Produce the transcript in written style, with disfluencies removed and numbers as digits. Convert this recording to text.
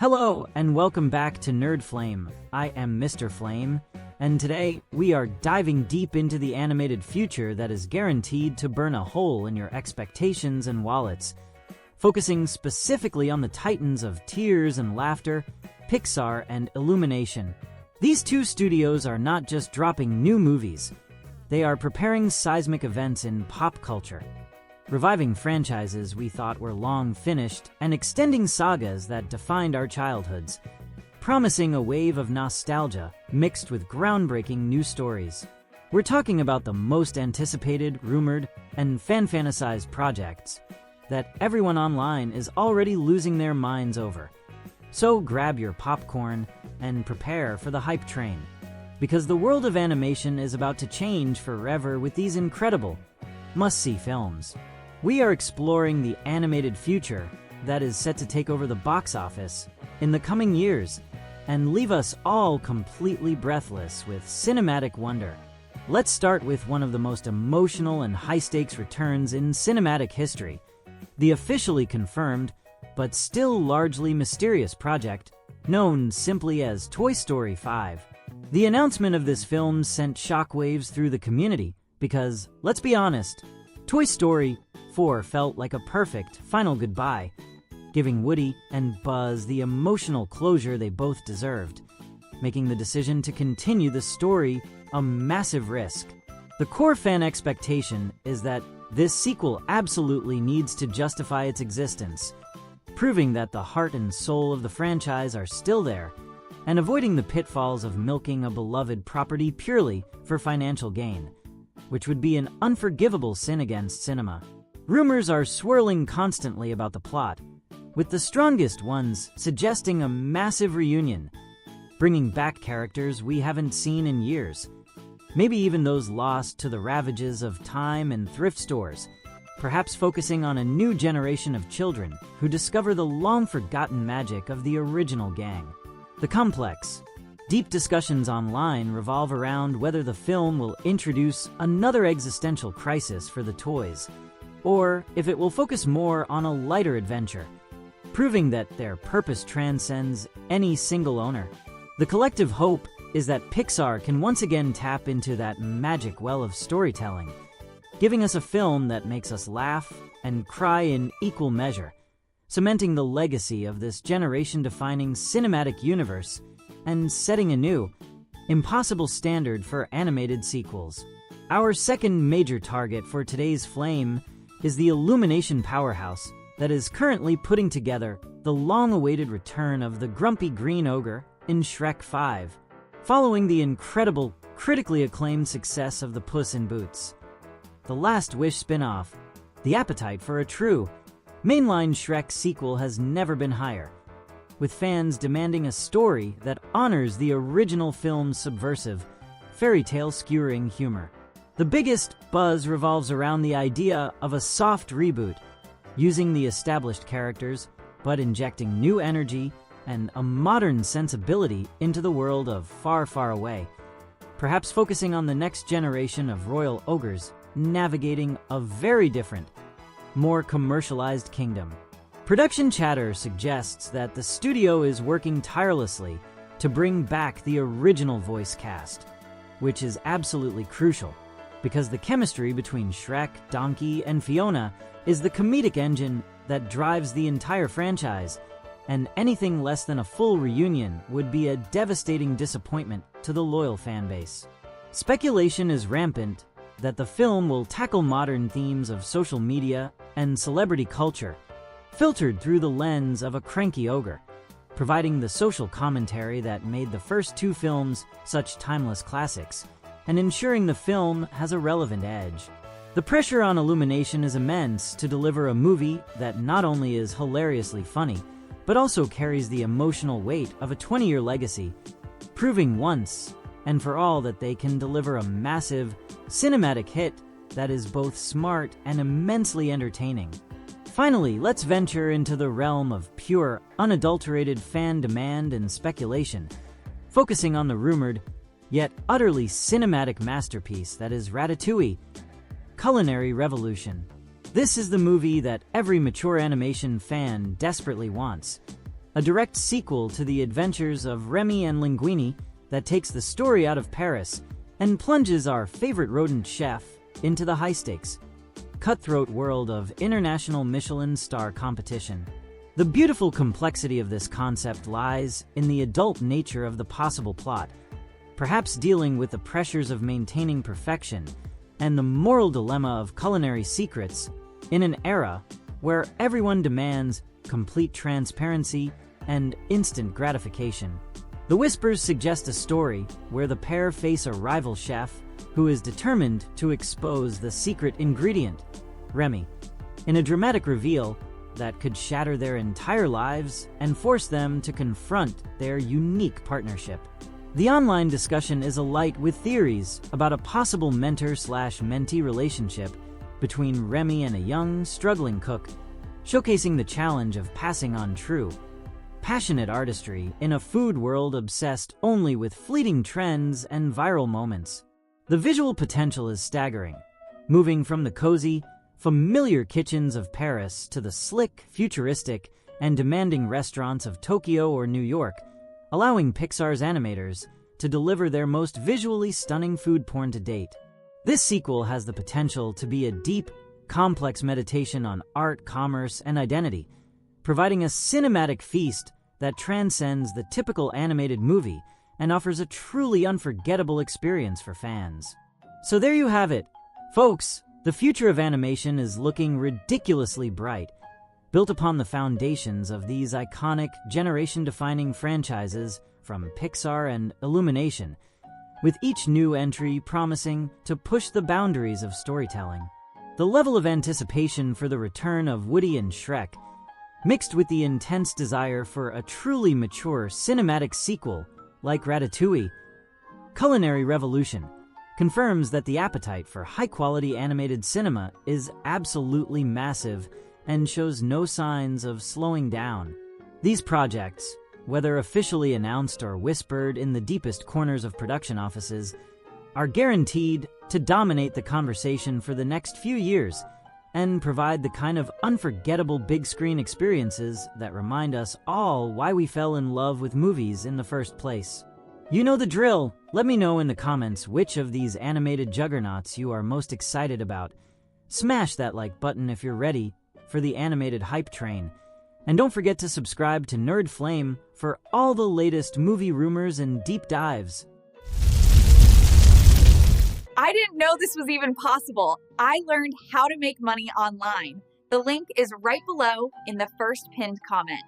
Hello, and welcome back to Nerd Flame. I am Mr. Flame, and today we are diving deep into the animated future that is guaranteed to burn a hole in your expectations and wallets, focusing specifically on the titans of tears and laughter, Pixar and Illumination. These two studios are not just dropping new movies, they are preparing seismic events in pop culture, reviving franchises we thought were long finished and extending sagas that defined our childhoods, promising a wave of nostalgia mixed with groundbreaking new stories. We're talking about the most anticipated, rumored, and fan-fantasized projects that everyone online is already losing their minds over. So grab your popcorn and prepare for the hype train, because the world of animation is about to change forever with these incredible, must-see films. We are exploring the animated future that is set to take over the box office in the coming years and leave us all completely breathless with cinematic wonder. Let's start with one of the most emotional and high-stakes returns in cinematic history, the officially confirmed but still largely mysterious project known simply as Toy Story 5. The announcement of this film sent shockwaves through the community because, let's be honest, Toy Story 4 felt like a perfect final goodbye, giving Woody and Buzz the emotional closure they both deserved, making the decision to continue the story a massive risk. The core fan expectation is that this sequel absolutely needs to justify its existence, proving that the heart and soul of the franchise are still there, and avoiding the pitfalls of milking a beloved property purely for financial gain, which would be an unforgivable sin against cinema. Rumors are swirling constantly about the plot, with the strongest ones suggesting a massive reunion, bringing back characters we haven't seen in years, maybe even those lost to the ravages of time and thrift stores, perhaps focusing on a new generation of children who discover the long-forgotten magic of the original gang. The complex, deep discussions online revolve around whether the film will introduce another existential crisis for the toys, or if it will focus more on a lighter adventure, proving that their purpose transcends any single owner. The collective hope is that Pixar can once again tap into that magic well of storytelling, giving us a film that makes us laugh and cry in equal measure, cementing the legacy of this generation-defining cinematic universe and setting a new, impossible standard for animated sequels. Our second major target for today's flame is the Illumination powerhouse that is currently putting together the long-awaited return of the grumpy green ogre in Shrek 5, following the incredible, critically acclaimed success of the Puss in Boots. The Last Wish spin-off, the appetite for a true, mainline Shrek sequel has never been higher, with fans demanding a story that honors the original film's subversive, fairy tale skewering humor. The biggest buzz revolves around the idea of a soft reboot, using the established characters, but injecting new energy and a modern sensibility into the world of Far, Far Away, perhaps focusing on the next generation of royal ogres navigating a very different, more commercialized kingdom. Production chatter suggests that the studio is working tirelessly to bring back the original voice cast, which is absolutely crucial, because the chemistry between Shrek, Donkey, and Fiona is the comedic engine that drives the entire franchise, and anything less than a full reunion would be a devastating disappointment to the loyal fanbase. Speculation is rampant that the film will tackle modern themes of social media and celebrity culture, filtered through the lens of a cranky ogre, providing the social commentary that made the first two films such timeless classics, and ensuring the film has a relevant edge. The pressure on Illumination is immense to deliver a movie that not only is hilariously funny, but also carries the emotional weight of a 20-year legacy, proving once and for all that they can deliver a massive, cinematic hit that is both smart and immensely entertaining. Finally, let's venture into the realm of pure, unadulterated fan demand and speculation, focusing on the rumored, yet utterly cinematic masterpiece that is Ratatouille, Culinary Revolution. This is the movie that every mature animation fan desperately wants, a direct sequel to the adventures of Remy and Linguini that takes the story out of Paris and plunges our favorite rodent chef into the high-stakes, cutthroat world of international Michelin star competition. The beautiful complexity of this concept lies in the adult nature of the possible plot, perhaps dealing with the pressures of maintaining perfection and the moral dilemma of culinary secrets in an era where everyone demands complete transparency and instant gratification. The Whispers suggest a story where the pair face a rival chef who is determined to expose the secret ingredient, Remy, in a dramatic reveal that could shatter their entire lives and force them to confront their unique partnership. The online discussion is alight with theories about a possible mentor/mentee relationship between Remy and a young, struggling cook, showcasing the challenge of passing on true, passionate artistry in a food world obsessed only with fleeting trends and viral moments. The visual potential is staggering, moving from the cozy, familiar kitchens of Paris to the slick, futuristic, and demanding restaurants of Tokyo or New York, allowing Pixar's animators to deliver their most visually stunning food porn to date. This sequel has the potential to be a deep, complex meditation on art, commerce, and identity, providing a cinematic feast that transcends the typical animated movie and offers a truly unforgettable experience for fans. So there you have it, folks. The future of animation is looking ridiculously bright, built upon the foundations of these iconic, generation-defining franchises from Pixar and Illumination, with each new entry promising to push the boundaries of storytelling. The level of anticipation for the return of Woody and Shrek, mixed with the intense desire for a truly mature cinematic sequel like Ratatouille, Culinary Revolution, confirms that the appetite for high-quality animated cinema is absolutely massive and shows no signs of slowing down. These projects, whether officially announced or whispered in the deepest corners of production offices, are guaranteed to dominate the conversation for the next few years and provide the kind of unforgettable big-screen experiences that remind us all why we fell in love with movies in the first place. You know the drill. Let me know in the comments which of these animated juggernauts you are most excited about. Smash that like button if you're ready for the animated hype train. And don't forget to subscribe to Nerd Flame for all the latest movie rumors and deep dives. I didn't know this was even possible. I learned how to make money online. The link is right below in the first pinned comment.